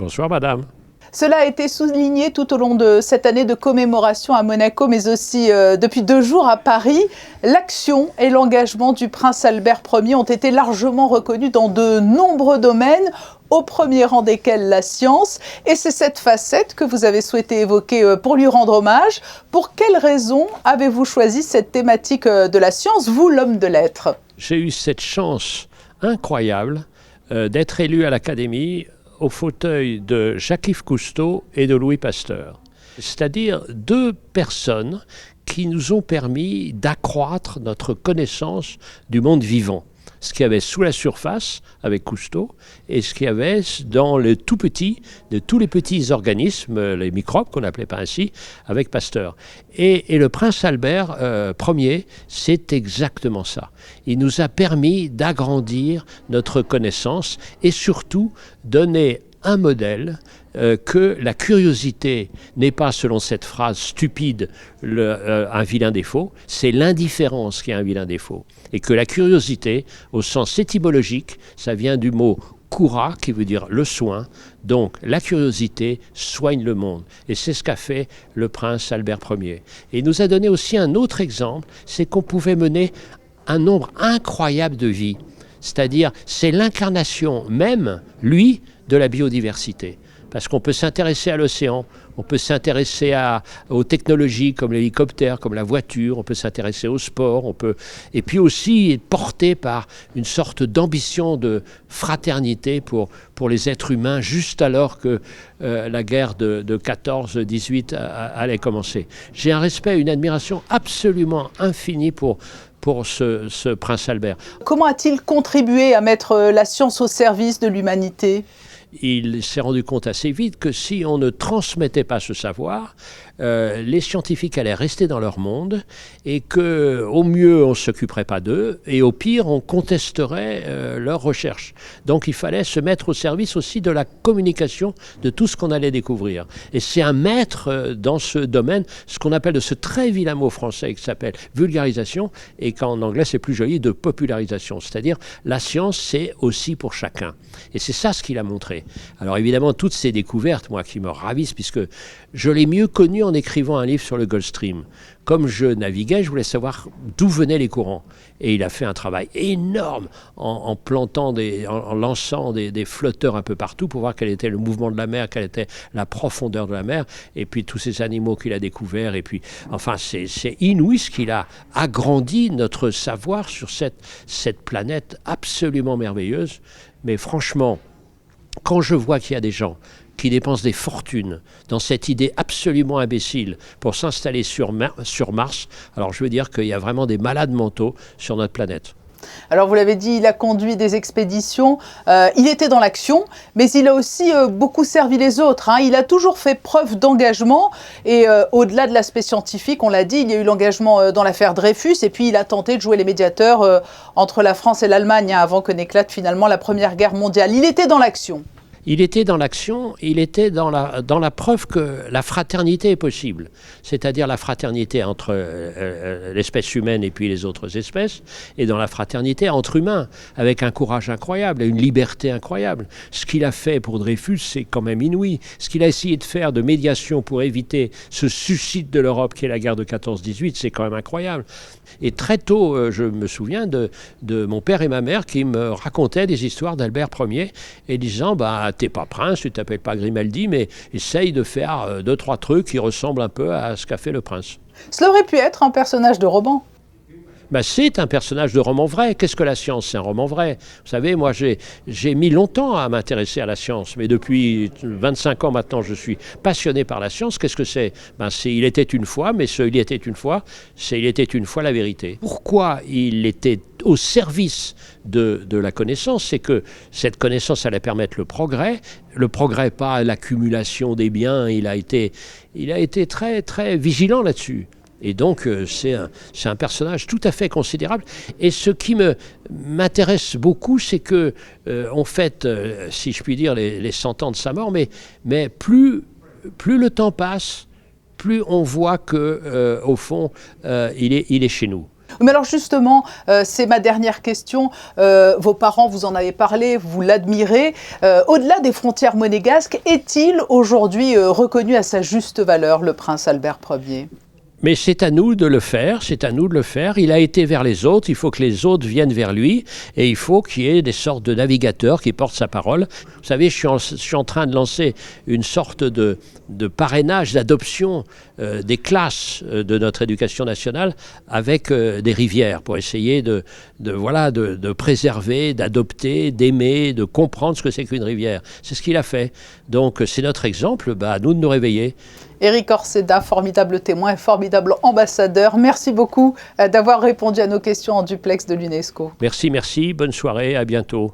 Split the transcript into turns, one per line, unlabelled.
Bonsoir madame.
Cela a été souligné tout au long de cette année de commémoration à Monaco, mais aussi depuis 2 jours à Paris. L'action et l'engagement du prince Albert Ier ont été largement reconnus dans de nombreux domaines, au premier rang desquels la science. Et c'est cette facette que vous avez souhaité évoquer pour lui rendre hommage. Pour quelles raisons avez-vous choisi cette thématique de la science, vous, l'homme de lettres?
J'ai eu cette chance incroyable d'être élu à l'Académie au fauteuil de Jacques-Yves Cousteau et de Louis Pasteur. C'est-à-dire 2 personnes qui nous ont permis d'accroître notre connaissance du monde vivant. Ce qu'il y avait sous la surface avec Cousteau et ce qu'il y avait dans le tout petit, de tous les petits organismes, les microbes qu'on n'appelait pas ainsi, avec Pasteur. Et le prince Albert Ier, c'est exactement ça. Il nous a permis d'agrandir notre connaissance et surtout donner un modèle que la curiosité n'est pas, selon cette phrase stupide, un vilain défaut, c'est l'indifférence qui est un vilain défaut. Et que la curiosité, au sens étymologique, ça vient du mot cura, qui veut dire le soin. Donc la curiosité soigne le monde. Et c'est ce qu'a fait le prince Albert Ier. Et il nous a donné aussi un autre exemple, c'est qu'on pouvait mener un nombre incroyable de vies. C'est-à-dire, c'est l'incarnation même, lui, de la biodiversité. Parce qu'on peut s'intéresser à l'océan, on peut s'intéresser aux technologies comme l'hélicoptère, comme la voiture, on peut s'intéresser au sport, et puis aussi être porté par une sorte d'ambition de fraternité pour les êtres humains, juste alors que la guerre de 14-18 allait commencer. J'ai un respect, une admiration absolument infinie pour ce prince Albert.
Comment a-t-il contribué à mettre la science au service de l'humanité ?
Il s'est rendu compte assez vite que si on ne transmettait pas ce savoir, les scientifiques allaient rester dans leur monde et qu'au mieux on ne s'occuperait pas d'eux et au pire on contesterait leurs recherches. Donc il fallait se mettre au service aussi de la communication de tout ce qu'on allait découvrir. Et c'est un maître dans ce domaine, ce qu'on appelle de ce très vilain mot français qui s'appelle vulgarisation et qu'en anglais c'est plus joli, de popularisation. C'est-à-dire la science c'est aussi pour chacun. Et c'est ça ce qu'il a montré. Alors évidemment toutes ces découvertes, moi qui me ravissent puisque je l'ai mieux connu en écrivant un livre sur le Gulf Stream. Comme je naviguais, je voulais savoir d'où venaient les courants. Et il a fait un travail énorme en lançant des flotteurs un peu partout pour voir quel était le mouvement de la mer, quelle était la profondeur de la mer, et puis tous ces animaux qu'il a découverts. Et puis, enfin, c'est inouï ce qu'il a agrandi notre savoir sur cette planète absolument merveilleuse. Mais franchement, quand je vois qu'il y a des gens qui dépensent des fortunes dans cette idée absolument imbécile pour s'installer sur Mars, alors je veux dire qu'il y a vraiment des malades mentaux sur notre planète.
Alors vous l'avez dit, il a conduit des expéditions, il était dans l'action, mais il a aussi beaucoup servi les autres. Il a toujours fait preuve d'engagement et au-delà de l'aspect scientifique, on l'a dit, il y a eu l'engagement dans l'affaire Dreyfus et puis il a tenté de jouer les médiateurs entre la France et l'Allemagne avant que n'éclate finalement la Première Guerre mondiale. Il était dans l'action.
Il était dans l'action, il était dans la preuve que la fraternité est possible. C'est-à-dire la fraternité entre l'espèce humaine et puis les autres espèces, et dans la fraternité entre humains, avec un courage incroyable et une liberté incroyable. Ce qu'il a fait pour Dreyfus, c'est quand même inouï. Ce qu'il a essayé de faire de médiation pour éviter ce suicide de l'Europe qui est la guerre de 14-18, c'est quand même incroyable. Et très tôt, je me souviens de mon père et ma mère qui me racontaient des histoires d'Albert Ier et disant t'es pas prince, tu t'appelles pas Grimaldi, mais essaye de faire 2-3 trucs qui ressemblent un peu à ce qu'a fait le prince.
Cela aurait pu être un personnage de roman.
C'est un personnage de roman vrai. Qu'est-ce que la science? C'est un roman vrai. Vous savez, moi, j'ai mis longtemps à m'intéresser à la science, mais depuis 25 ans maintenant, je suis passionné par la science. Qu'est-ce que c'est? C'est Il était une fois, mais ce Il était une fois, c'est Il était une fois la vérité. Pourquoi il était au service de la connaissance? C'est que cette connaissance allait permettre le progrès pas l'accumulation des biens. Il a été très, très vigilant là-dessus. Et donc, c'est un personnage tout à fait considérable. Et ce qui m'intéresse beaucoup, c'est que on fête, si je puis dire, les 100 ans de sa mort, mais plus le temps passe, plus on voit que, au fond, il est chez nous.
Mais alors justement, c'est ma dernière question. Vos parents, vous en avez parlé, vous l'admirez. Au-delà des frontières monégasques, est-il aujourd'hui reconnu à sa juste valeur, le prince Albert Ier ?
Mais c'est à nous de le faire, c'est à nous de le faire. Il a été vers les autres, il faut que les autres viennent vers lui et il faut qu'il y ait des sortes de navigateurs qui portent sa parole. Vous savez, je suis en train de lancer une sorte de parrainage, d'adoption des classes de notre éducation nationale avec des rivières pour essayer de préserver, d'adopter, d'aimer, de comprendre ce que c'est qu'une rivière. C'est ce qu'il a fait. Donc c'est notre exemple, à nous de nous réveiller.
Éric Orseda, formidable témoin et formidable ambassadeur. Merci beaucoup d'avoir répondu à nos questions en duplex de l'UNESCO.
Merci, bonne soirée, à bientôt.